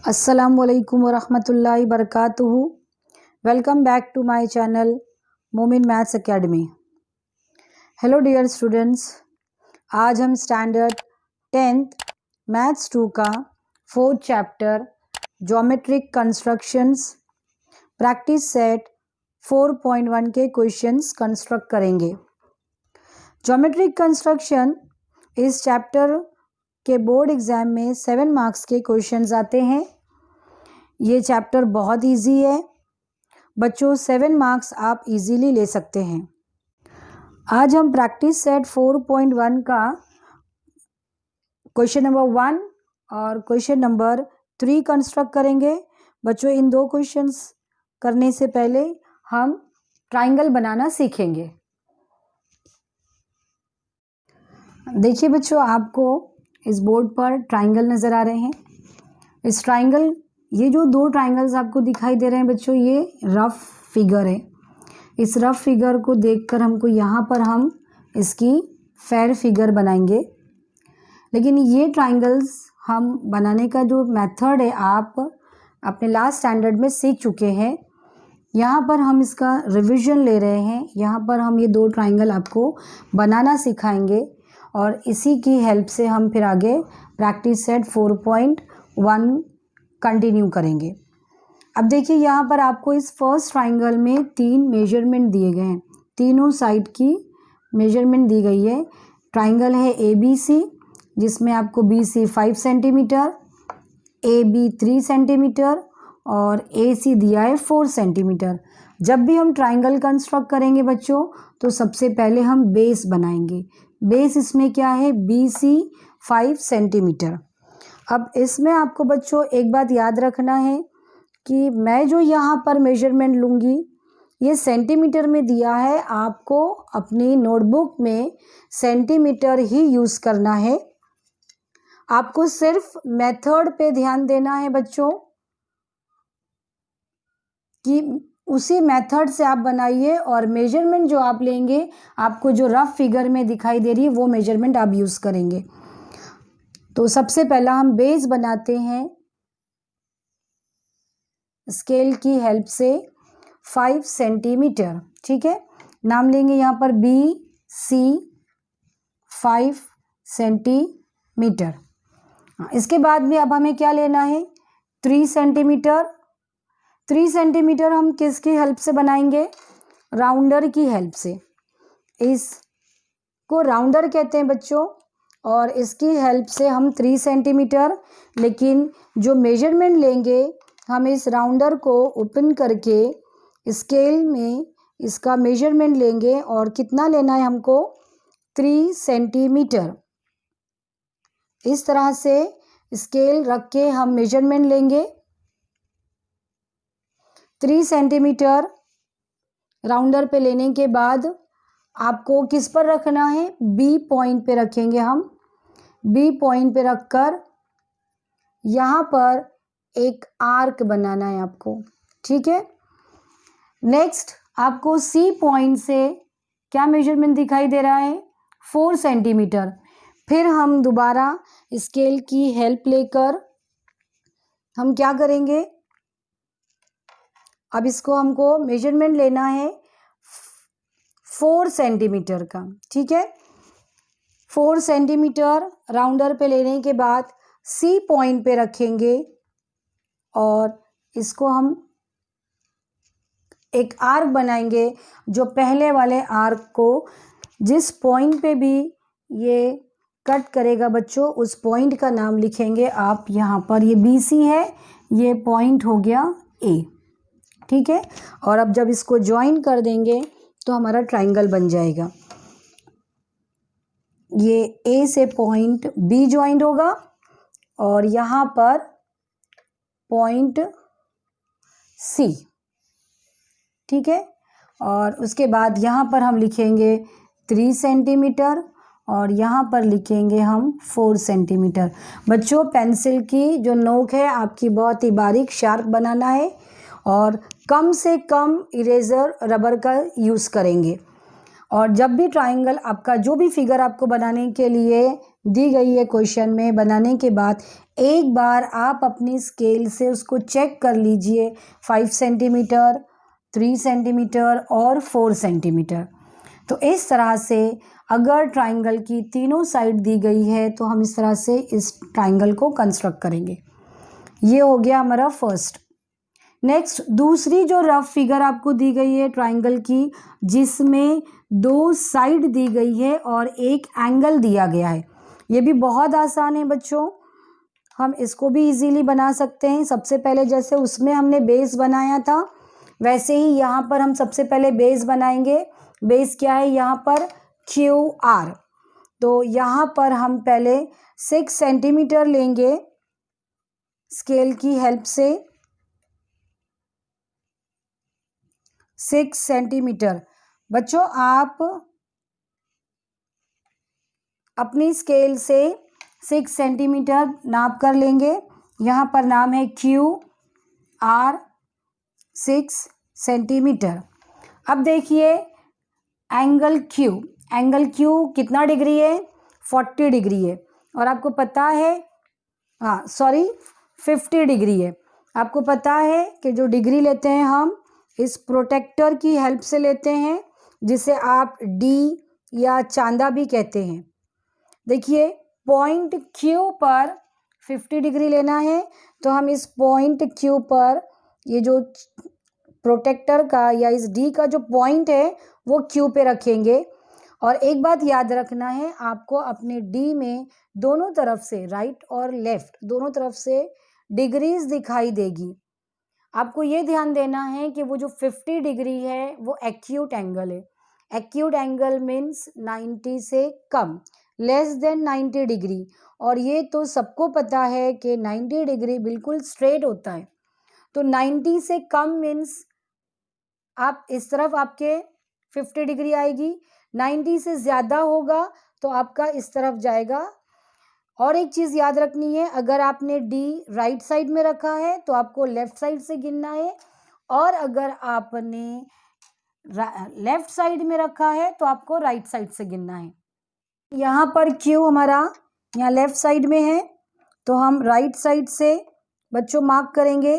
अस्सलामुअलैकुम वरहमतुल्लाहि वबरकातुहू। Welcome back to my channel Momin maths academy. Hello dear students, आज हम स्टैंडर्ड 10th मैथ्स 2 का 4th chapter geometric constructions practice set 4.1 के क्वेश्चंस कंस्ट्रक्ट करेंगे। ज्योमेट्रिक कंस्ट्रक्शन इस चैप्टर के बोर्ड एग्ज़ाम में 7 मार्क्स के क्वेश्चंस आते हैं। ये चैप्टर बहुत इजी है बच्चों, 7 मार्क्स आप इजीली ले सकते हैं। आज हम प्रैक्टिस सेट 4.1 का क्वेश्चन नंबर 1 और क्वेश्चन नंबर 3 कंस्ट्रक्ट करेंगे। बच्चों, इन दो क्वेश्चंस करने से पहले हम ट्राइंगल बनाना सीखेंगे। देखिए बच्चों, आपको इस बोर्ड पर ट्राइंगल नज़र आ रहे हैं। इस ट्राइंगल, ये जो दो ट्राइंगल्स आपको दिखाई दे रहे हैं बच्चों, ये रफ फिगर है। इस रफ फिगर को देखकर हमको यहाँ पर हम इसकी फेयर फिगर बनाएंगे। लेकिन ये ट्राइंगल्स हम बनाने का जो मेथड है आप अपने लास्ट स्टैंडर्ड में सीख चुके हैं। यहाँ पर हम इसका रिवीजन ले रहे हैं। यहाँ पर हम ये दो ट्राइंगल आपको बनाना सिखाएंगे और इसी की हेल्प से हम फिर आगे प्रैक्टिस सेट 4.1 कंटिन्यू करेंगे। अब देखिए, यहाँ पर आपको इस फर्स्ट ट्राइंगल में 3 मेजरमेंट दिए गए हैं। तीनों साइड की मेजरमेंट दी गई है। ट्राइंगल है ABC, जिसमें आपको BC 5 सेंटीमीटर, AB 3 सेंटीमीटर और AC दिया है 4 सेंटीमीटर। जब भी हम ट्राइंगल कंस्ट्रक्ट करेंगे बच्चों, तो सबसे पहले हम बेस बनाएंगे। बेस इसमें क्या है? BC 5 centimetre. अब इसमें आपको बच्चों एक बात याद रखना है कि मैं जो यहाँ पर मेजरमेंट लूँगी ये सेंटीमीटर में दिया है। आपको अपनी नोटबुक में सेंटीमीटर ही यूज़ करना है। आपको सिर्फ मेथड पे ध्यान देना है बच्चों कि उसी मेथड से आप बनाइए और मेजरमेंट जो आप लेंगे, आपको जो रफ फिगर में दिखाई दे रही है वो मेजरमेंट आप यूज़ करेंगे। तो सबसे पहला हम बेस बनाते हैं स्केल की हेल्प से 5 सेंटीमीटर। ठीक है, नाम लेंगे यहाँ पर BC 5 सेंटीमीटर। इसके बाद भी अब हमें क्या लेना है? 3 सेंटीमीटर। 3 सेंटीमीटर हम किसकी हेल्प से बनाएंगे? राउंडर की हेल्प से। इसको राउंडर कहते हैं बच्चों, और इसकी हेल्प से हम 3 सेंटीमीटर, लेकिन जो मेजरमेंट लेंगे हम इस राउंडर को ओपन करके स्केल में इसका मेजरमेंट लेंगे। और कितना लेना है हमको? 3 सेंटीमीटर। इस तरह से स्केल रख के हम मेजरमेंट लेंगे। 3 सेंटीमीटर राउंडर पे लेने के बाद आपको किस पर रखना है? B पॉइंट पे रखेंगे हम। B पॉइंट पे रखकर यहाँ पर एक आर्क बनाना है आपको। ठीक है, नेक्स्ट आपको C पॉइंट से क्या मेजरमेंट दिखाई दे रहा है? 4 सेंटीमीटर। फिर हम दोबारा स्केल की हेल्प लेकर हम क्या करेंगे? अब इसको हमको मेजरमेंट लेना है 4 सेंटीमीटर का। ठीक है, 4 सेंटीमीटर राउंडर पे लेने के बाद C पॉइंट पे रखेंगे और इसको हम एक आर्क बनाएंगे। जो पहले वाले आर्क को जिस पॉइंट पे भी ये कट करेगा बच्चों, उस पॉइंट का नाम लिखेंगे आप यहाँ पर। ये BC है, ये पॉइंट हो गया A। ठीक है, और अब जब इसको ज्वाइन कर देंगे तो हमारा ट्राइंगल बन जाएगा। ये A से पॉइंट B ज्वाइंट होगा और यहाँ पर पॉइंट C। ठीक है, और उसके बाद यहाँ पर हम लिखेंगे 3 सेंटीमीटर और यहाँ पर लिखेंगे हम 4 सेंटीमीटर। बच्चों, पेंसिल की जो नोक है आपकी बहुत ही बारीक शार्प बनाना है और कम से कम इरेज़र रबर का यूज़ करेंगे। और जब भी ट्राइंगल आपका जो भी फिगर आपको बनाने के लिए दी गई है क्वेश्चन में, बनाने के बाद एक बार आप अपनी स्केल से उसको चेक कर लीजिए, 5 सेंटीमीटर, 3 सेंटीमीटर और 4 सेंटीमीटर। तो इस तरह से अगर ट्राइंगल की तीनों साइड दी गई है तो हम इस तरह से इस ट्राइंगल को कंस्ट्रक्ट करेंगे। ये हो गया हमारा फर्स्ट। नेक्स्ट, दूसरी जो रफ फिगर आपको दी गई है ट्राइंगल की, जिसमें 2 साइड दी गई है और एक एंगल दिया गया है। ये भी बहुत आसान है बच्चों, हम इसको भी इजीली बना सकते हैं। सबसे पहले जैसे उसमें हमने बेस बनाया था, वैसे ही यहाँ पर हम सबसे पहले बेस बनाएंगे। बेस क्या है यहाँ पर? QR। तो यहाँ पर हम पहले 6 सेंटीमीटर लेंगे स्केल की हेल्प से, 6 सेंटीमीटर। बच्चों आप अपनी स्केल से 6 सेंटीमीटर नाप कर लेंगे। यहाँ पर नाम है QR 6 सेंटीमीटर। अब देखिए एंगल Q कितना डिग्री है? 40 डिग्री है। और आपको पता है 50 डिग्री है। आपको पता है कि जो डिग्री लेते हैं हम इस प्रोटेक्टर की हेल्प से लेते हैं, जिसे आप D या चांदा भी कहते हैं। देखिए पॉइंट Q पर 50 डिग्री लेना है, तो हम इस पॉइंट Q पर ये जो प्रोटेक्टर का या इस D का जो पॉइंट है वो Q पे रखेंगे। और एक बात याद रखना है, आपको अपने D में दोनों तरफ से, राइट और लेफ्ट दोनों तरफ से डिग्रीज दिखाई देगी। आपको ये ध्यान देना है कि वो जो 50 डिग्री है वो एक्यूट एंगल है। एक्यूट एंगल मीन्स 90 से कम, लेस देन 90 डिग्री। और ये तो सबको पता है कि 90 डिग्री बिल्कुल स्ट्रेट होता है। तो 90 से कम मीन्स आप इस तरफ आपके 50 डिग्री आएगी, 90 से ज़्यादा होगा तो आपका इस तरफ जाएगा। और एक चीज़ याद रखनी है, अगर आपने D राइट साइड में रखा है तो आपको लेफ़्ट साइड से गिनना है, और अगर आपने लेफ़्ट साइड में रखा है तो आपको राइट साइड से गिनना है। यहाँ पर Q हमारा यहाँ लेफ़्ट साइड में है, तो हम राइट साइड से बच्चों मार्क करेंगे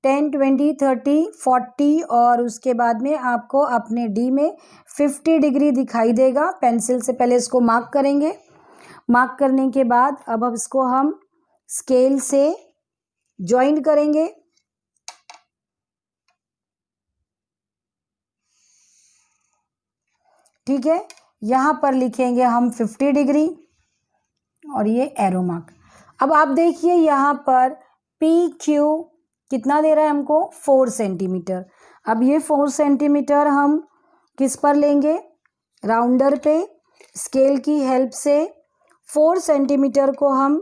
10, 20, 30, 40 और उसके बाद में आपको अपने D में 50 डिग्री दिखाई देगा। पेंसिल से पहले इसको मार्क करेंगे। मार्क करने के बाद अब इसको हम स्केल से जॉइंट करेंगे। ठीक है, यहाँ पर लिखेंगे हम 50 डिग्री और ये एरो मार्क। अब आप देखिए यहाँ पर PQ कितना दे रहा है हमको? 4 सेंटीमीटर। अब ये 4 सेंटीमीटर हम किस पर लेंगे? राउंडर पे। स्केल की हेल्प से 4 सेंटीमीटर को हम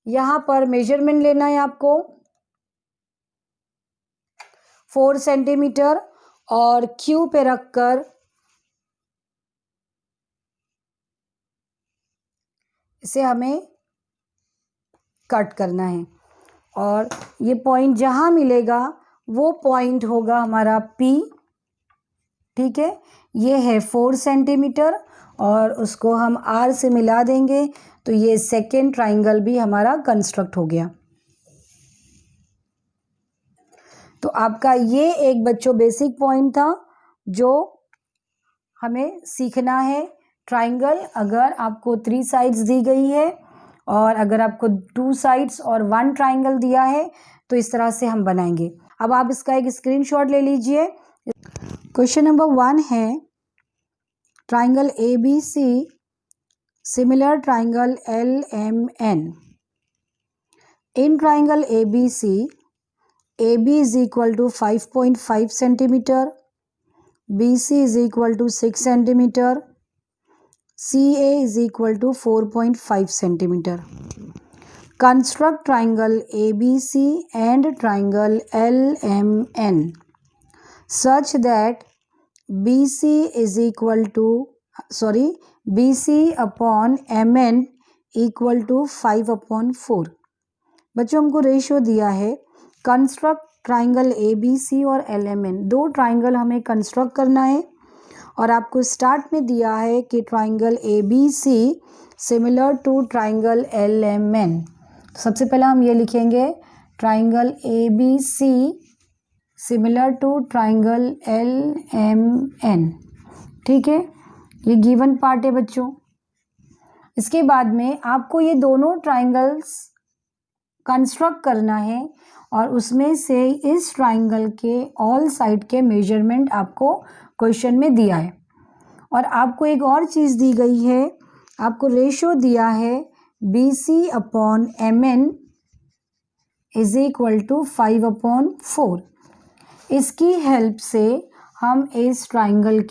यहाँ पर मेजरमेंट लेना है आपको, 4 सेंटीमीटर, और Q पे रखकर इसे हमें कट करना है। और ये पॉइंट जहाँ मिलेगा वो पॉइंट होगा हमारा P। ठीक है, ये है 4 सेंटीमीटर और उसको हम R से मिला देंगे तो ये सेकेंड ट्राइंगल भी हमारा कंस्ट्रक्ट हो गया। तो आपका ये एक बच्चों बेसिक पॉइंट था जो हमें सीखना है। ट्राइंगल अगर आपको 3 साइड्स दी गई है और अगर आपको 2 साइड्स और 1 ट्राइंगल दिया है तो इस तरह से हम बनाएंगे। अब आप इसका एक स्क्रीनशॉट ले लीजिए। क्वेश्चन नंबर 1 है triangle ABC similar triangle LMN। In triangle ABC AB is equal to 5.5 centimeter, BC is equal to 6 centimeter, CA is equal to 4.5 centimeter. Construct triangle ABC and triangle LMN such that BC upon MN equal to 5/4। बच्चों हमको ratio दिया है। Construct triangle ABC और LMN, 2 triangle हमें construct करना है और आपको स्टार्ट में दिया है कि triangle ABC similar to triangle L M N. सबसे पहला हम ये लिखेंगे triangle A B C similar to triangle L M N. ठीक है, ये गिवन पार्ट है बच्चों। इसके बाद में आपको ये दोनों ट्राइंगल्स कंस्ट्रक्ट करना है और उसमें से इस ट्राइंगल के ऑल साइड के मेजरमेंट आपको क्वेश्चन में दिया है। और आपको एक और चीज़ दी गई है, आपको रेशो दिया है BC upon MN is equal to 5/4। इसकी हेल्प से हम इस ट्राइंगल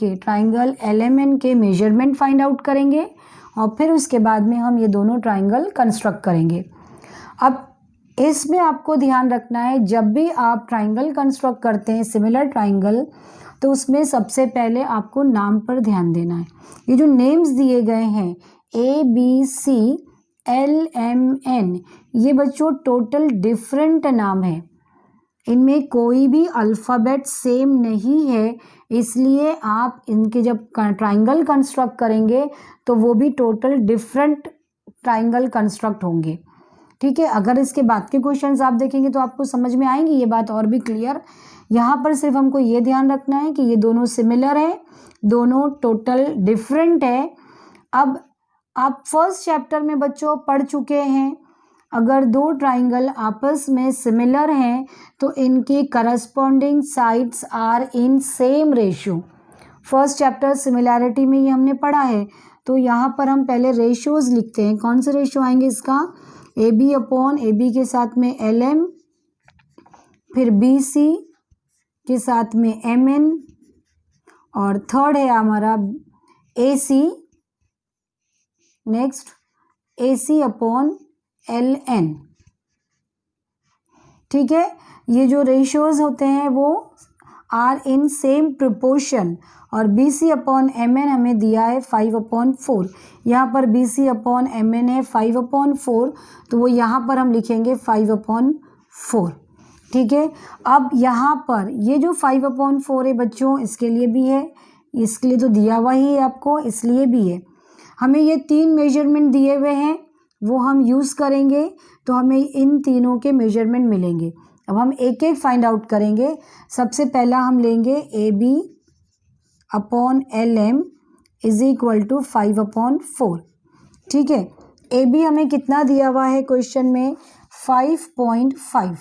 LMN के मेजरमेंट फाइंड आउट करेंगे और फिर उसके बाद में हम ये दोनों ट्राइंगल कंस्ट्रक्ट करेंगे। अब इसमें आपको ध्यान रखना है, जब भी आप ट्राइंगल कंस्ट्रक्ट करते हैं सिमिलर ट्राइंगल, तो उसमें सबसे पहले आपको नाम पर ध्यान देना है। ये जो नेम्स दिए गए हैं ABC LMN, ये बच्चों टोटल डिफरेंट नाम है, इनमें कोई भी अल्फ़ाबेट सेम नहीं है, इसलिए आप इनके जब ट्राइंगल कंस्ट्रक्ट करेंगे तो वो भी टोटल डिफरेंट ट्राइंगल कंस्ट्रक्ट होंगे। ठीक है, अगर इसके बाद के क्वेश्चंस आप देखेंगे तो आपको समझ में आएंगी ये बात और भी क्लियर। यहाँ पर सिर्फ हमको ये ध्यान रखना है कि ये दोनों सिमिलर है, दोनों टोटल डिफरेंट है। अब आप फर्स्ट चैप्टर में बच्चों पढ़ चुके हैं, अगर दो ट्राइंगल आपस में सिमिलर हैं तो इनकी corresponding sides are in same ratio. First chapter similarity में ये हमने पढ़ा है। तो यहाँ पर हम पहले रेशियोज लिखते हैं। कौन से रेशियो आएंगे इसका? AB अपॉन AB के साथ में LM, फिर BC के साथ में MN, और थर्ड है हमारा AC, next AC upon LN। ठीक है, ये जो रेशियोज होते हैं वो आर इन सेम प्रोपोर्शन, और BC अपॉन MN हमें दिया है 5/4। यहाँ पर BC अपॉन MN है 5/4, तो वो यहाँ पर हम लिखेंगे 5/4। ठीक है, अब यहाँ पर ये जो 5/4 है बच्चों, इसके लिए भी है, इसके लिए तो दिया हुआ ही है आपको, इसलिए भी है। हमें ये 3 मेजरमेंट दिए हुए हैं, वो हम यूज़ करेंगे तो हमें इन तीनों के मेजरमेंट मिलेंगे। अब हम एक एक फाइंड आउट करेंगे। सबसे पहला हम लेंगे AB upon LM is equal to 5/4। ठीक है, AB हमें कितना दिया हुआ है क्वेश्चन में? 5.5।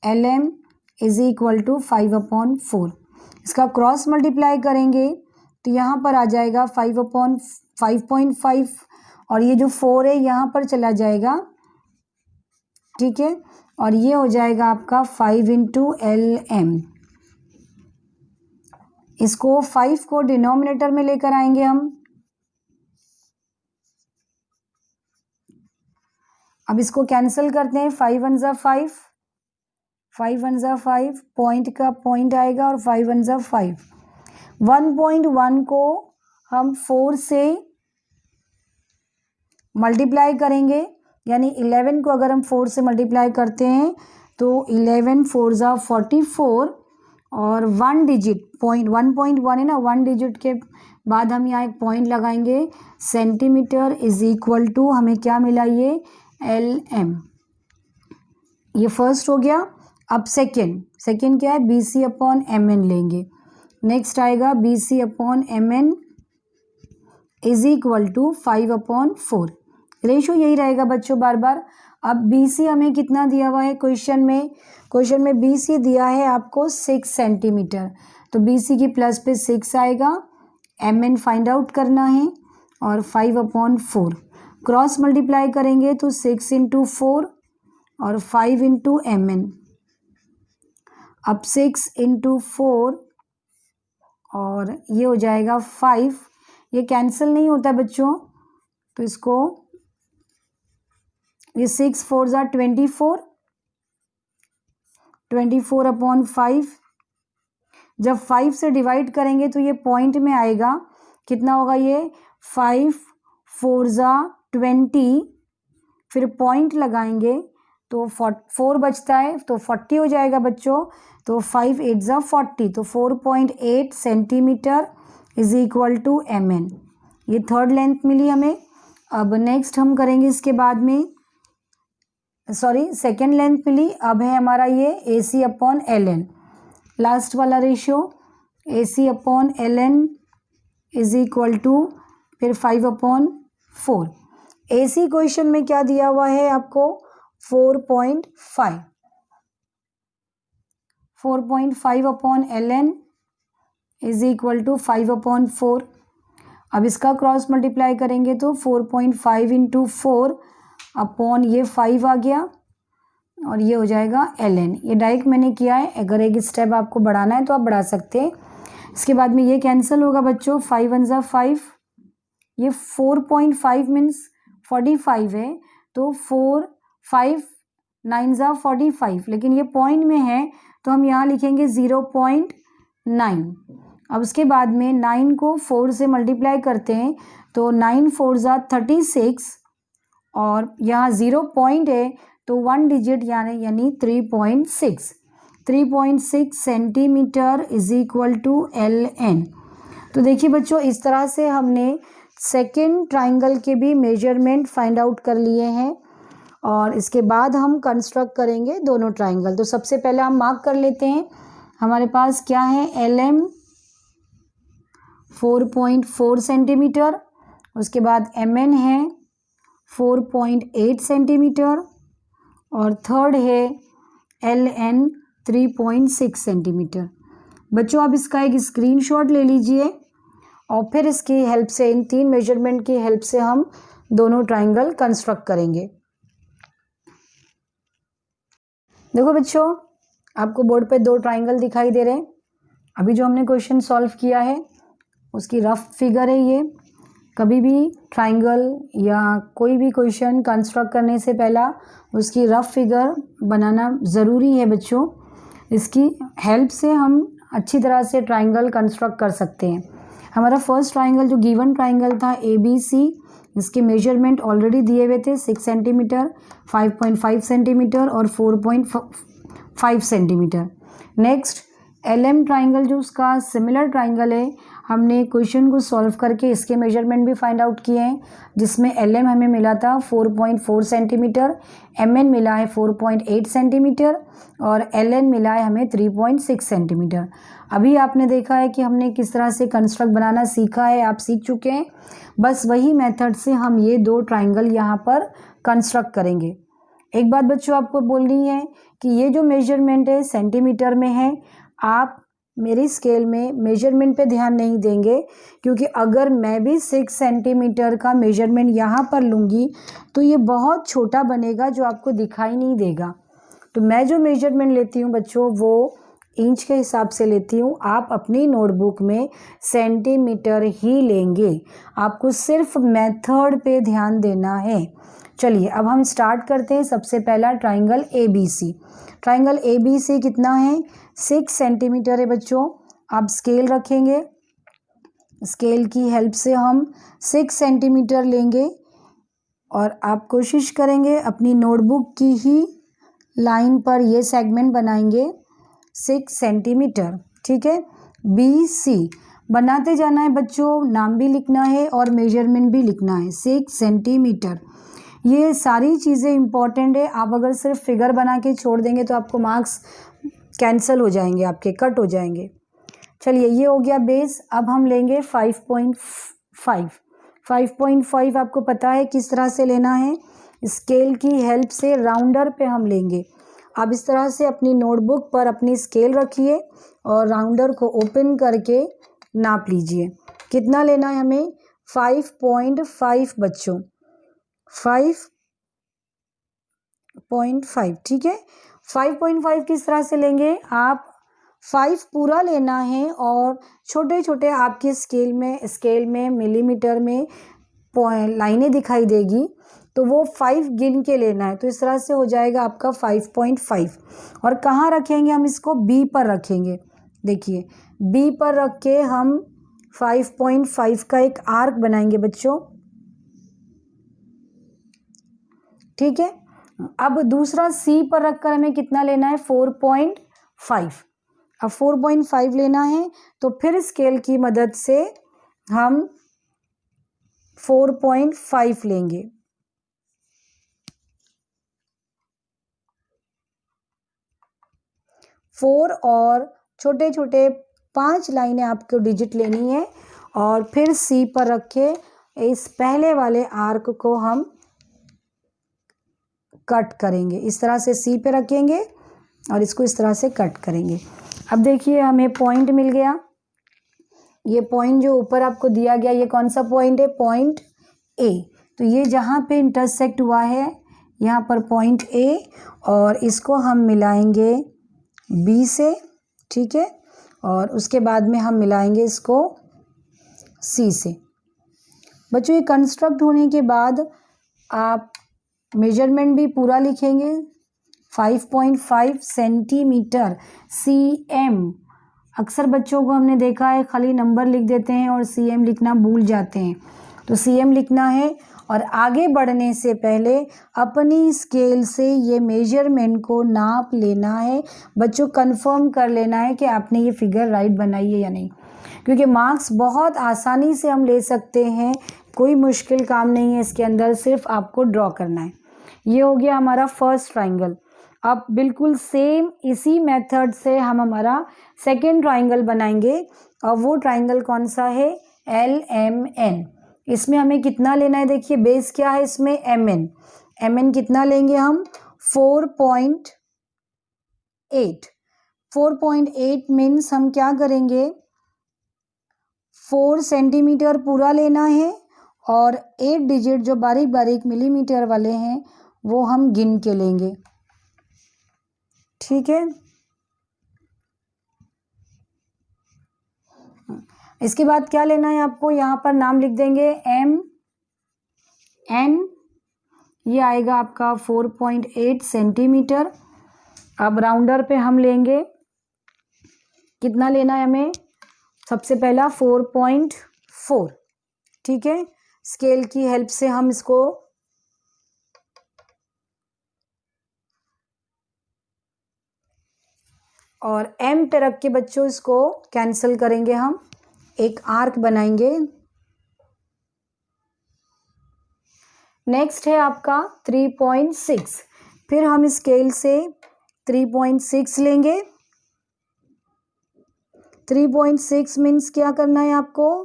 LM is equal to 5/4। इसका क्रॉस मल्टीप्लाई करेंगे तो यहाँ पर आ जाएगा 5/5.5, और ये जो 4 है यहाँ पर चला जाएगा। ठीक है, और ये हो जाएगा आपका 5 × LM। इसको 5 को डिनोमिनेटर में लेकर आएंगे हम। अब इसको कैंसिल करते हैं। 5 × 5, 5 × 5, पॉइंट का पॉइंट आएगा, और 5 × 5। 1.1 को हम 4 से मल्टीप्लाई करेंगे, यानी 11 को अगर हम 4 से मल्टीप्लाई करते हैं तो 11 4 ज़ा 44, और 1 डिजिट पॉइंट 1.1 है ना, 1 डिजिट के बाद हम यहाँ एक पॉइंट लगाएंगे। सेंटीमीटर इज इक्वल टू हमें क्या मिला? ये LM। ये फर्स्ट हो गया। अब सेकेंड क्या है? BC अपॉन MN लेंगे। नेक्स्ट आएगा BC upon MN is equal to 5/4। Ratio यही रहेगा बच्चों बार बार। अब BC हमें कितना दिया हुआ है क्वेश्चन में? क्वेश्चन में BC दिया है आपको 6 सेंटीमीटर, तो BC की प्लस पे 6 आएगा। MN फाइंड आउट करना है, और 5/4 क्रॉस मल्टीप्लाई करेंगे तो 6 × 4 और 5 × MN। अब 6 × 4 और ये हो जाएगा 5, ये कैंसिल नहीं होता बच्चों, तो इसको ये 6 4 ज़ा 24, 24/5। जब 5 से डिवाइड करेंगे तो ये पॉइंट में आएगा, कितना होगा ये? 5 4 ज़ा 20, फिर पॉइंट लगाएंगे तो 4 बचता है, तो 40 हो जाएगा बच्चों। तो 5 8 ज़ा 40, तो 4.8 centimetre is equal to MN। ये थर्ड लेंथ मिली हमें। अब नेक्स्ट हम करेंगे इसके बाद में, सॉरी सेकेंड लेंथ मिली। अब है हमारा ये AC अपॉन LN, लास्ट वाला ratio AC upon LN is equal to फिर 5/4। AC क्वेश्चन में क्या दिया हुआ है आपको 4.5, 4.5 upon LN is equal to 5/4। अब इसका क्रॉस मल्टीप्लाई करेंगे तो 4.5 इंटू 4 अपॉन ये 5 आ गया और ये हो जाएगा LN। ये डायरेक्ट मैंने किया है, अगर एक स्टेप आपको बढ़ाना है तो आप बढ़ा सकते हैं। इसके बाद में ये कैंसिल होगा बच्चों, 5 1 ज़ा 5, ये 4.5 मीन्स 45 है, तो 4 5 9 ज़ा 45, लेकिन ये पॉइंट में है तो हम यहाँ लिखेंगे 0.9। अब उसके बाद में 9 को 4 से मल्टीप्लाई करते हैं तो 9 4 ज़ा 36, और यहाँ 0 पॉइंट है तो 1 डिजिट यानी 3.6 centimetre is equal to LN। तो देखिए बच्चों, इस तरह से हमने सेकेंड ट्राइंगल के भी मेजरमेंट फाइंड आउट कर लिए हैं, और इसके बाद हम कंस्ट्रक्ट करेंगे दोनों ट्राइंगल। तो सबसे पहले हम मार्क कर लेते हैं, हमारे पास क्या है, LM 4.4 सेंटीमीटर, उसके बाद MN है 4.8 सेंटीमीटर, और थर्ड है LN 3.6 सेंटीमीटर। बच्चों आप इसका एक स्क्रीनशॉट ले लीजिए और फिर इसकी हेल्प से, इन 3 मेजरमेंट की हेल्प से हम दोनों ट्राइंगल कंस्ट्रक्ट करेंगे। देखो बच्चों, आपको बोर्ड पे 2 ट्राइंगल दिखाई दे रहे हैं। अभी जो हमने क्वेश्चन सॉल्व किया है उसकी रफ फिगर है ये। कभी भी ट्राइंगल या कोई भी क्वेश्चन कंस्ट्रक्ट करने से पहला उसकी रफ फिगर बनाना ज़रूरी है बच्चों। इसकी हेल्प से हम अच्छी तरह से ट्राइंगल कंस्ट्रक्ट कर सकते हैं। हमारा फर्स्ट ट्राइंगल जो गिवन ट्राइंगल था ABC, इसके मेजरमेंट ऑलरेडी दिए हुए थे, 6 सेंटीमीटर, 5.5 सेंटीमीटर और 4.5 सेंटीमीटर। नेक्स्ट LM ट्राइंगल जो उसका सिमिलर ट्राइंगल है, हमने क्वेश्चन को सॉल्व करके इसके मेजरमेंट भी फाइंड आउट किए हैं, जिसमें LM हमें मिला था 4.4 सेंटीमीटर, MN मिला है 4.8 सेंटीमीटर और LN मिला है हमें 3.6 सेंटीमीटर। अभी आपने देखा है कि हमने किस तरह से कंस्ट्रक्ट बनाना सीखा है, आप सीख चुके हैं। बस वही मेथड से हम ये 2 ट्राइंगल यहाँ पर कंस्ट्रक्ट करेंगे। एक बात बच्चों आपको बोलनी है कि ये जो मेजरमेंट है सेंटीमीटर में है, आप मेरी स्केल में मेजरमेंट पे ध्यान नहीं देंगे, क्योंकि अगर मैं भी 6 सेंटीमीटर का मेजरमेंट यहाँ पर लूँगी तो ये बहुत छोटा बनेगा जो आपको दिखाई नहीं देगा। तो मैं जो मेजरमेंट लेती हूँ बच्चों वो इंच के हिसाब से लेती हूँ। आप अपनी नोटबुक में सेंटीमीटर ही लेंगे, आपको सिर्फ मेथड पे ध्यान देना है। चलिए अब हम स्टार्ट करते हैं। सबसे पहला ट्राइंगल ABC। ट्राइंगल ABC कितना है, 6 सेंटीमीटर है बच्चों। आप स्केल रखेंगे, स्केल की हेल्प से हम 6 सेंटीमीटर लेंगे और आप कोशिश करेंगे अपनी नोटबुक की ही लाइन पर ये सेगमेंट बनाएंगे 6 सेंटीमीटर, ठीक है। BC बनाते जाना है बच्चों, नाम भी लिखना है और मेजरमेंट भी लिखना है, 6 सेंटीमीटर। ये सारी चीज़ें इम्पॉर्टेंट है। आप अगर सिर्फ फिगर बना के छोड़ देंगे तो आपको मार्क्स कैंसिल हो जाएंगे, आपके कट हो जाएंगे। चलिए ये हो गया बेस। अब हम लेंगे 5.5। 5.5 आपको पता है किस तरह से लेना है, स्केल की हेल्प से राउंडर पे हम लेंगे। आप इस तरह से अपनी नोटबुक पर अपनी स्केल रखिए और राउंडर को ओपन करके नाप लीजिए। कितना लेना है हमें, 5.5 बच्चों, 5.5, ठीक है। 5.5 किस तरह से लेंगे, आप 5 पूरा लेना है और छोटे छोटे आपके स्केल में मिलीमीटर में लाइनें दिखाई देगी तो वो 5 गिन के लेना है। तो इस तरह से हो जाएगा आपका 5.5। और कहाँ रखेंगे हम इसको, B पर रखेंगे। देखिए B पर रख के हम 5.5 का एक आर्क बनाएंगे बच्चों, ठीक है। अब दूसरा C पर रखकर हमें कितना लेना है, 4.5। अब 4.5 लेना है तो फिर स्केल की मदद से हम 4.5 लेंगे। फोर और छोटे छोटे 5 लाइनें आपको डिजिट लेनी है और फिर सी पर रखे इस पहले वाले आर्क को हम कट करेंगे। इस तरह से सी पे रखेंगे और इसको इस तरह से कट करेंगे। अब देखिए हमें पॉइंट मिल गया। ये पॉइंट जो ऊपर आपको दिया गया ये कौन सा पॉइंट है? Point A. तो ये जहाँ पे इंटरसेक्ट हुआ है यहाँ पर पॉइंट ए, और इसको हम मिलाएंगे बी से, ठीक है, और उसके बाद में हम मिलाएंगे इसको सी से। बच्चों ये कंस्ट्रक्ट होने के बाद आप मेजरमेंट भी पूरा लिखेंगे। 5.5 सेंटीमीटर CM। अक्सर बच्चों को हमने देखा है खाली नंबर लिख देते हैं और CM लिखना भूल जाते हैं, तो CM लिखना है। और आगे बढ़ने से पहले अपनी स्केल से ये मेजरमेंट को नाप लेना है। बच्चों कंफर्म कर लेना है कि आपने ये फिगर राइट बनाई है या नहीं, क्योंकि मार्क्स बहुत आसानी से हम ले सकते हैं, कोई मुश्किल काम नहीं है इसके अंदर, सिर्फ आपको ड्रॉ करना है। ये हो गया हमारा फर्स्ट ट्राइंगल। अब बिल्कुल सेम इसी मेथड से हम हमारा सेकेंड ट्राइंगल बनाएंगे, और वो ट्राइंगल कौन सा है? LMN। इसमें हमें कितना लेना है? देखिए बेस क्या है इसमें? MN कितना लेंगे हम? 4.8। 4.8 मीन्स हम क्या करेंगे? 4 सेंटीमीटर पूरा लेना है और 8 डिजिट जो बारीक बारीक मिलीमीटर वाले हैं वो हम गिन के लेंगे, ठीक है। इसके बाद क्या लेना है आपको? यहाँ पर नाम लिख देंगे MN। ये आएगा आपका 4.8 सेंटीमीटर। अब राउंडर पे हम लेंगे, कितना लेना है हमें? सबसे पहला 4.4, ठीक है। स्केल की हेल्प से हम इसको और M पे रख के बच्चों इसको कैंसिल करेंगे, हम एक आर्क बनाएंगे। नेक्स्ट है आपका 3.6। फिर हम स्केल से 3.6 लेंगे। 3.6 मीन्स क्या करना है आपको?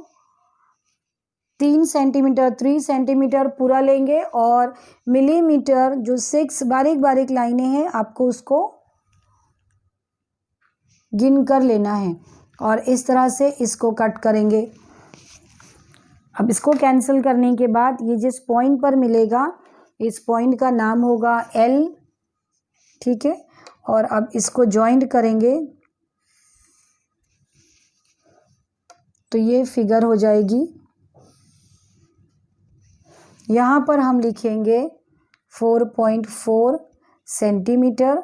3 सेंटीमीटर पूरा लेंगे और मिलीमीटर जो 6 बारीक बारीक लाइनें हैं आपको उसको गिन कर लेना है, और इस तरह से इसको कट करेंगे। अब इसको कैंसिल करने के बाद ये जिस पॉइंट पर मिलेगा इस पॉइंट का नाम होगा L, ठीक है। और अब इसको जॉइंट करेंगे तो ये फिगर हो जाएगी। यहाँ पर हम लिखेंगे 4.4 सेंटीमीटर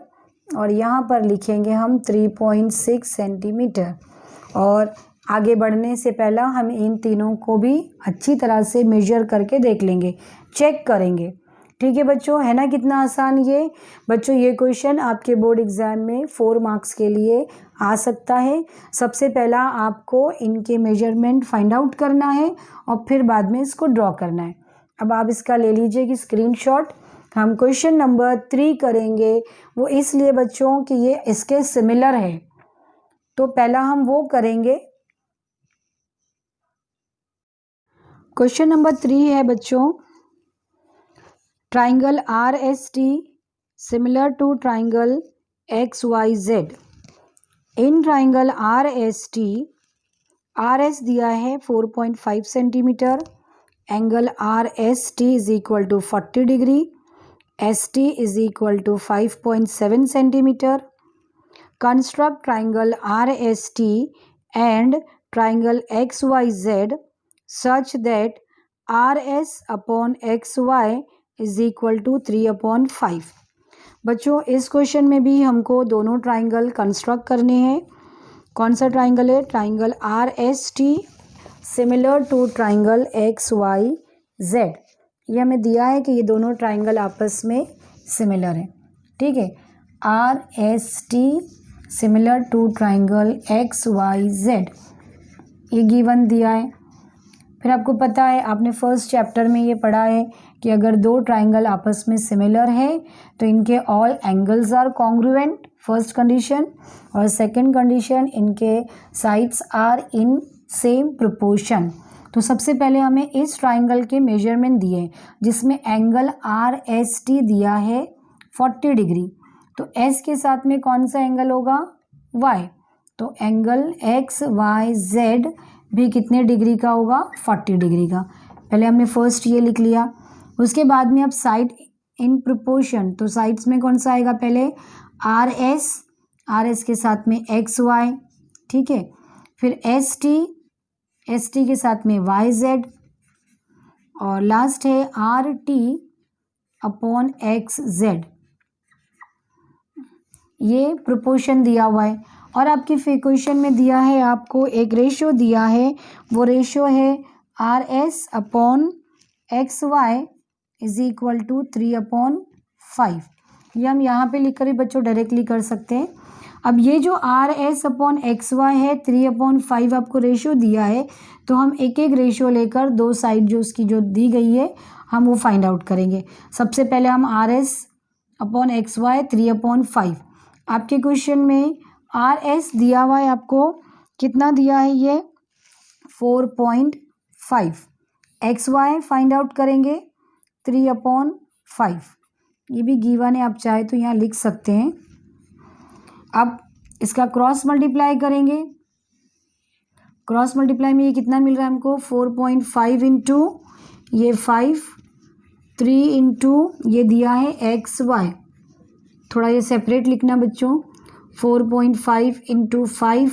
और यहाँ पर लिखेंगे हम 3.6 सेंटीमीटर। और आगे बढ़ने से पहला हम इन तीनों को भी अच्छी तरह से मेजर करके देख लेंगे, चेक करेंगे, ठीक है बच्चों। है ना कितना आसान ये? बच्चों ये क्वेश्चन आपके बोर्ड एग्जाम में 4 मार्क्स के लिए आ सकता है। सबसे पहला आपको इनके मेजरमेंट फाइंड आउट करना है और फिर बाद में इसको ड्रॉ करना है। अब आप इसका ले लीजिए कि स्क्रीनशॉट। हम क्वेश्चन नंबर 3 करेंगे, वो इसलिए बच्चों कि ये इसके सिमिलर है, तो पहला हम वो करेंगे। क्वेश्चन नंबर 3 है बच्चों, triangle RST similar to triangle XYZ। In triangle RST RS दिया है 4.5 centimetre, angle RST is equal to 40 degree, ST is equal to 5.7 centimetre. Construct triangle RST and triangle XYZ such that RS upon XY is equal to 3/5। बच्चों इस question में भी हमको दोनों triangle construct करने हैं। कौन सा ट्राइंगल है? Triangle RST similar to triangle XYZ। ये हमें दिया है कि ये दोनों ट्राइंगल आपस में सिमिलर हैं, ठीक है। RST similar to triangle XYZ ये गिवन दिया है। फिर आपको पता है, आपने फर्स्ट चैप्टर में ये पढ़ा है कि अगर दो ट्राइंगल आपस में सिमिलर है तो इनके all angles are congruent, first condition. और सेकंड कंडीशन, इनके sides are in same proportion. तो सबसे पहले हमें इस ट्राइंगल के मेजरमेंट दिए जिसमें एंगल RST दिया है 40 डिग्री। तो S के साथ में कौन सा एंगल होगा? Y। तो एंगल XYZ भी कितने डिग्री का होगा? 40 डिग्री का। पहले हमने फर्स्ट ये लिख लिया। उसके बाद में अब साइड इन प्रोपोर्शन, तो साइड्स में कौन सा आएगा? पहले RS के साथ में XY, ठीक है। फिर ST के साथ में YZ और लास्ट है RT अपॉन XZ। ये प्रोपोर्शन दिया हुआ है। और आपके क्वेश्चन में दिया है, आपको एक रेशो दिया है, वो रेशो है RS upon XY is equal to 3/5। ये हम यहाँ पे लिख कर ही बच्चों डायरेक्टली कर सकते हैं। अब ये जो RS अपॉन XY है 3/5 आपको रेशो दिया है, तो हम एक एक रेशो लेकर दो साइड जो उसकी जो दी गई है हम वो फाइंड आउट करेंगे। सबसे पहले हम RS अपॉन XY 3/5। आपके क्वेश्चन में RS दिया हुआ है, आपको कितना दिया है? ये 4.5। XY फाइंड आउट करेंगे 3/5। ये भी गिवन है, आप चाहे तो यहाँ लिख सकते हैं। अब इसका क्रॉस मल्टीप्लाई करेंगे। क्रॉस मल्टीप्लाई में ये कितना मिल रहा है हमको? 4.5 इंटू ये 5, 3 इंटू ये दिया है XY। थोड़ा ये सेपरेट लिखना बच्चों। 4.5 इंटू 5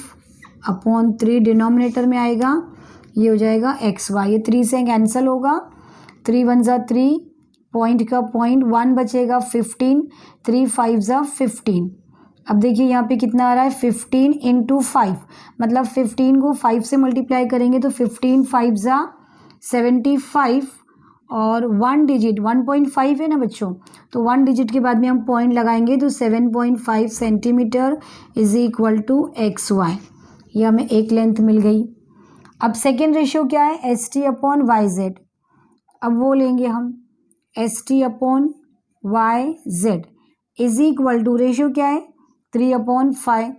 अपॉन 3 डिनोमिनेटर में आएगा, ये हो जाएगा XY। ये 3 से कैंसिल होगा, 3 1 ज़ा 3, पॉइंट का पॉइंट 1 बचेगा 15, 3 5 ज़ा 15। अब देखिए यहाँ पे कितना आ रहा है? 15 इंटू 5, मतलब 15 को 5 से मल्टीप्लाई करेंगे तो 15 5 ज़ा 75 और 1 डिजिट 1.5 है ना बच्चों, तो 1 डिजिट के बाद में हम पॉइंट लगाएंगे तो 7.5 centimetre is equal to XY। ये हमें एक लेंथ मिल गई। अब सेकेंड रेशियो क्या है? ST upon YZ। अब वो लेंगे हम ST upon YZ is equal to, ratio क्या है? 3/5।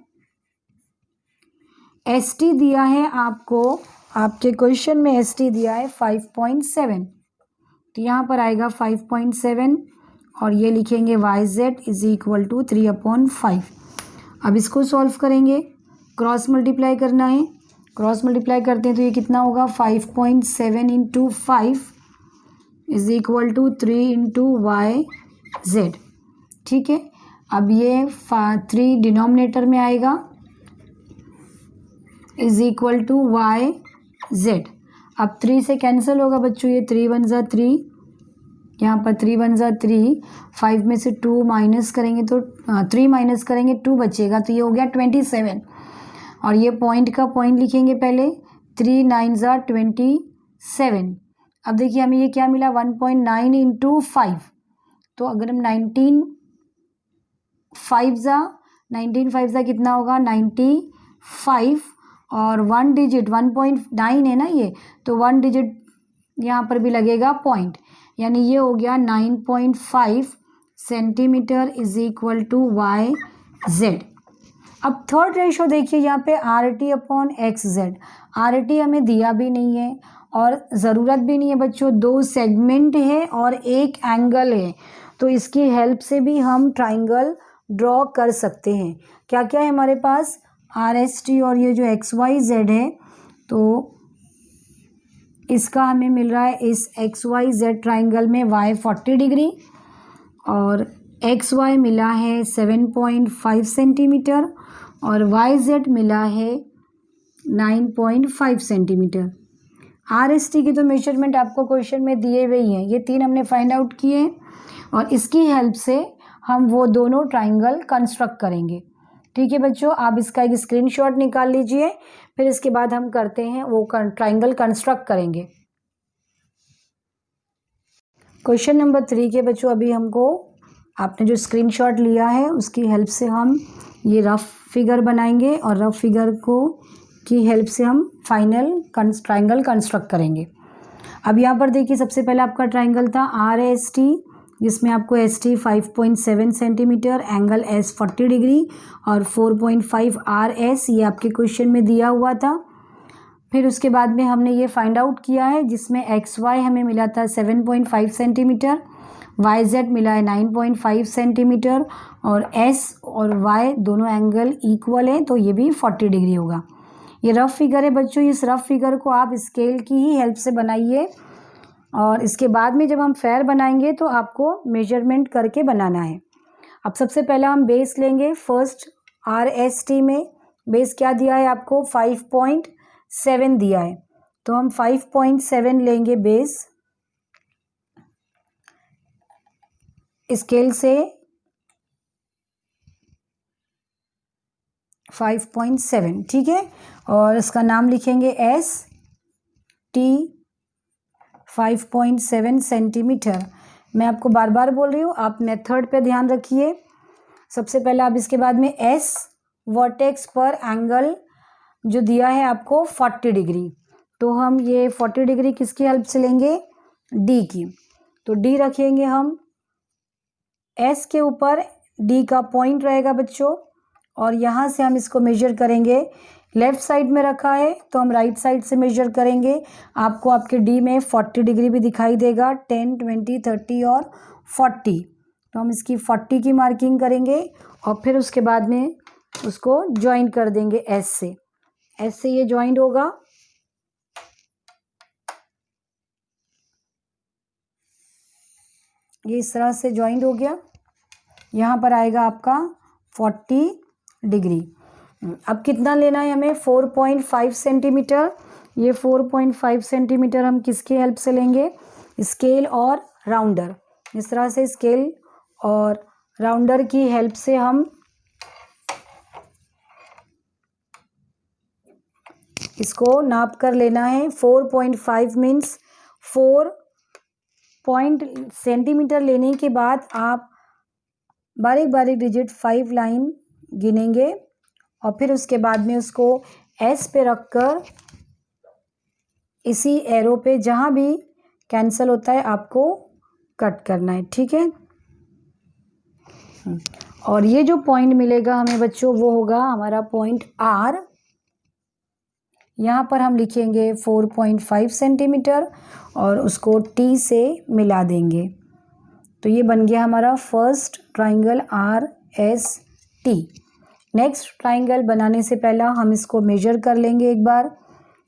ST दिया है आपको, आपके क्वेश्चन में ST दिया है 5.7, तो यहाँ पर आएगा 5.7 और ये लिखेंगे YZ इज इक्वल टू 3/5। अब इसको सॉल्व करेंगे, क्रॉस मल्टीप्लाई करना है। क्रॉस मल्टीप्लाई करते हैं तो ये कितना होगा? 5.7 into 5 is equal to 3 into YZ, ठीक है। अब ये 3 डिनोमिनेटर में आएगा इज इक्वल टू YZ। अब 3 से कैंसिल होगा बच्चों, ये 3 1 ज़ा 3, यहाँ पर 3 1 ज़ा 3, 5 में से 2 माइनस करेंगे तो 3 माइनस करेंगे 2 बचेगा, तो ये हो गया 27। और ये पॉइंट का पॉइंट लिखेंगे पहले, 3 9 ज़ा 27। अब देखिए हमें ये क्या मिला? 1.9 इंटू 5, तो अगर हम 19 5 ज़ा कितना होगा? 95 और 1 डिजिट 1.9 है ना ये, तो 1 डिजिट यहाँ पर भी लगेगा पॉइंट, यानी ये हो गया 9.5 centimetre is equal to YZ। अब थर्ड रेशो देखिए यहाँ पे RT अपॉन XZ। RT हमें दिया भी नहीं है और ज़रूरत भी नहीं है बच्चों, 2 सेगमेंट है और एक एंगल है, तो इसकी हेल्प से भी हम ट्राइंगल ड्रॉ कर सकते हैं। क्या क्या है हमारे पास? RST और ये जो XYZ है, तो इसका हमें मिल रहा है इस XYZ ट्राइंगल में Y 40 डिग्री और XY मिला है 7.5 सेंटीमीटर और YZ मिला है 9.5 सेंटीमीटर। RST की तो मेजरमेंट आपको क्वेश्चन में दिए हुए ही हैं, ये 3 हमने फाइंड आउट किए और इसकी हेल्प से हम वो दोनों ट्राइंगल कंस्ट्रक्ट करेंगे। ठीक है बच्चों, आप इसका एक स्क्रीनशॉट निकाल लीजिए, फिर इसके बाद हम करते हैं वो ट्राइंगल कंस्ट्रक्ट करेंगे। क्वेश्चन नंबर 3 के बच्चों, अभी हमको आपने जो स्क्रीनशॉट लिया है उसकी हेल्प से हम ये रफ फिगर बनाएंगे और रफ फिगर को की हेल्प से हम फाइनल ट्राइंगल कंस्ट्रक्ट करेंगे। अब यहाँ पर देखिए सबसे पहले आपका ट्राइंगल था आर एस टी, जिसमें आपको S T 5.7 centimetre, angle S 40 degree और 4.5 आर एस ये आपके क्वेश्चन में दिया हुआ था। फिर उसके बाद में हमने ये फाइंड आउट किया है, जिसमें एक्स वाई हमें मिला था 7.5 सेंटीमीटर, वाई जेड मिला है 9.5 सेंटीमीटर और एस और वाई दोनों एंगल इक्वल हैं तो ये भी 40 डिग्री होगा। ये रफ फिगर है बच्चों, इस रफ फिगर को आप स्केल की ही हेल्प से बनाइए और इसके बाद में जब हम फेयर बनाएंगे तो आपको मेजरमेंट करके बनाना है। अब सबसे पहले हम बेस लेंगे। फर्स्ट आर एस टी में बेस क्या दिया है आपको 5.7 दिया है, तो हम 5.7 लेंगे बेस स्केल से 5.7, ठीक है। और इसका नाम लिखेंगे एस टी 5.7 सेंटीमीटर। मैं आपको बार बार बोल रही हूँ, आप मेथड पे ध्यान रखिए। सबसे पहले आप इसके बाद में एस वर्टेक्स पर एंगल जो दिया है आपको 40 डिग्री, तो हम ये 40 डिग्री किसकी हेल्प से लेंगे, डी की। तो डी रखेंगे हम एस के ऊपर, डी का पॉइंट रहेगा बच्चों और यहाँ से हम इसको मेजर करेंगे। लेफ़्ट साइड में रखा है तो हम राइट साइड से मेजर करेंगे। आपको आपके डी में 40 डिग्री भी दिखाई देगा, 10, 20, 30 और 40, तो हम इसकी 40 की मार्किंग करेंगे और फिर उसके बाद में उसको ज्वाइन कर देंगे एस से। एस से ये ज्वाइंट होगा, ये इस तरह से ज्वाइंट हो गया। यहाँ पर आएगा आपका 40 डिग्री। अब कितना लेना है हमें, 4.5 सेंटीमीटर। ये 4.5 सेंटीमीटर हम किसकी हेल्प से लेंगे, स्केल और राउंडर। इस तरह से स्केल और राउंडर की हेल्प से हम इसको नाप कर लेना है। 4.5 मीन्स 4 सेंटीमीटर लेने के बाद आप बारीक बारीक डिजिट 5 लाइन गिनेंगे और फिर उसके बाद में उसको एस पे रखकर इसी एरो पे जहाँ भी कैंसिल होता है आपको कट करना है, ठीक है। और ये जो पॉइंट मिलेगा हमें बच्चों वो होगा हमारा पॉइंट आर। यहाँ पर हम लिखेंगे 4.5 सेंटीमीटर और उसको टी से मिला देंगे, तो ये बन गया हमारा first triangle R S T. Next triangle बनाने से पहला हम इसको मेजर कर लेंगे एक बार,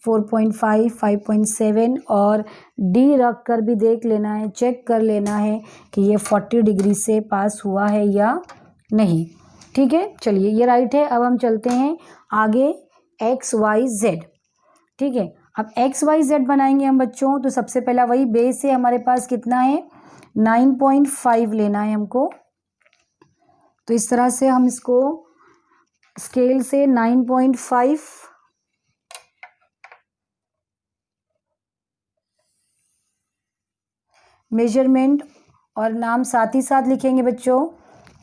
4.5, 5.7 और डी रख कर भी देख लेना है, चेक कर लेना है कि ये 40 डिग्री से पास हुआ है या नहीं, ठीक है। चलिए ये राइट है। अब हम चलते हैं आगे एक्स वाई जेड, ठीक है। अब एक्स वाई जेड बनाएंगे हम बच्चों, तो सबसे पहला वही बेस है हमारे पास, कितना है 9.5 लेना है हमको। तो इस तरह से हम इसको स्केल से 9.5 मेजरमेंट और नाम साथ ही साथ लिखेंगे बच्चों,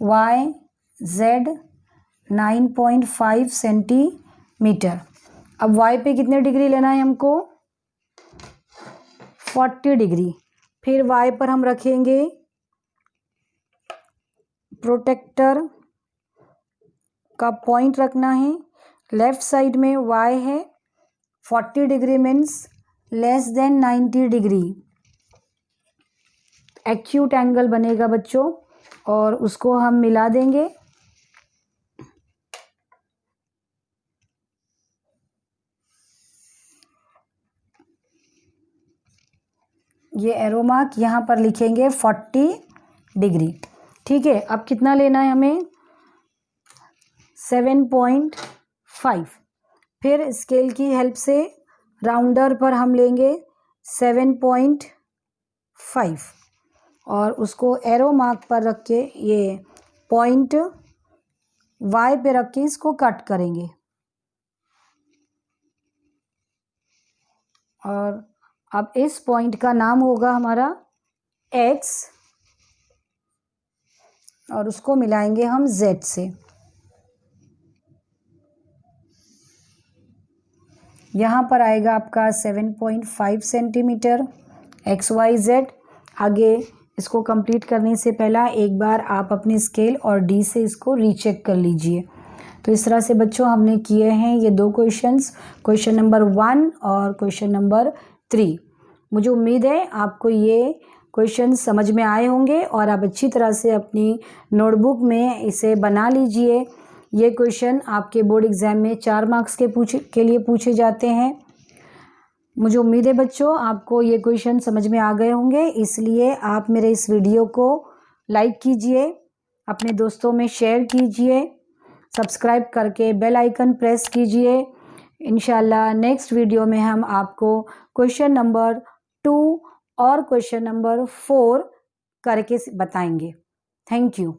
वाई जेड 9.5 सेंटीमीटर। अब वाई पे कितने डिग्री लेना है हमको, 40 डिग्री। फिर वाई पर हम रखेंगे प्रोटेक्टर का पॉइंट रखना है, लेफ्ट साइड में वाई है, 40 degree means less than 90 degree acute angle बनेगा बच्चों और उसको हम मिला देंगे। ये एरो मार्क यहाँ पर लिखेंगे 40 डिग्री, ठीक है। अब कितना लेना है हमें, 7.5। फिर स्केल की हेल्प से राउंडर पर हम लेंगे 7.5 और उसको एरो मार्क पर रख के ये पॉइंट वाई पे रख के इसको कट करेंगे और अब इस पॉइंट का नाम होगा हमारा एक्स और उसको मिलाएंगे हम जेड से। यहाँ पर आएगा आपका 7.5 सेंटीमीटर XYZ। आगे इसको कंप्लीट करने से पहला एक बार आप अपने स्केल और डी से इसको रीचेक कर लीजिए। तो इस तरह से बच्चों हमने किए हैं ये 2 क्वेश्चंस, क्वेश्चन नंबर 1 और क्वेश्चन नंबर 3। मुझे उम्मीद है आपको ये क्वेश्चन समझ में आए होंगे और आप अच्छी तरह से अपनी नोटबुक में इसे बना लीजिए। ये क्वेश्चन आपके बोर्ड एग्ज़ाम में 4 मार्क्स के लिए पूछे जाते हैं। मुझे उम्मीद है बच्चों आपको ये क्वेश्चन समझ में आ गए होंगे, इसलिए आप मेरे इस वीडियो को लाइक कीजिए, अपने दोस्तों में शेयर कीजिए, सब्सक्राइब करके बेल आइकन प्रेस कीजिए। इंशाल्लाह नेक्स्ट वीडियो में हम आपको क्वेश्चन नंबर 2 और क्वेश्चन नंबर 4 करके बताएंगे। Thank you.